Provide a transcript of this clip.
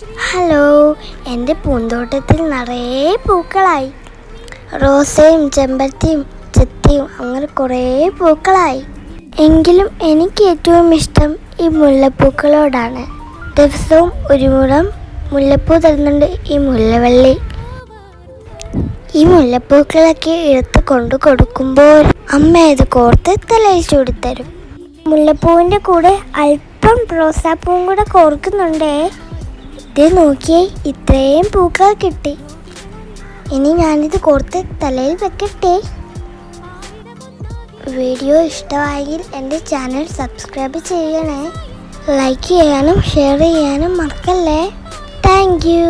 Hello, എൻ്റെ പൂന്തോട്ടത്തിൽ നിറയെ പൂക്കളായി. റോസയും ചെമ്പരത്തിയും ചെത്തിയും അങ്ങനെ കുറേ പൂക്കളായി. എങ്കിലും എനിക്ക് ഏറ്റവും ഇഷ്ടം ഈ മുല്ലപ്പൂക്കളോടാണ്. ദിവസവും ഒരു മുഴം മുല്ലപ്പൂ തരുന്നുണ്ട് ഈ മുല്ലവള്ളി. ഈ മുല്ലപ്പൂക്കളൊക്കെ എടുത്ത് കൊണ്ടു കൊടുക്കുമ്പോൾ അമ്മ ഇത് കോർത്ത് തലയിൽ ചൂടിത്തരും. മുല്ലപ്പൂവിൻ്റെ കൂടെ അല്പം റോസാപ്പൂവും കൂടെ കോർക്കുന്നുണ്ടേ. ഇത് നോക്കിയേ, ഇത്രയും പൂക്കൾ കിട്ടി. ഇനി ഞാനിത് കോർത്ത് തലയിൽ വെക്കട്ടെ. വീഡിയോ ഇഷ്ടമായെങ്കിൽ എൻ്റെ ചാനൽ സബ്സ്ക്രൈബ് ചെയ്യണേ. ലൈക്ക് ചെയ്യാനും ഷെയർ ചെയ്യാനും മറക്കല്ലേ. Thank you.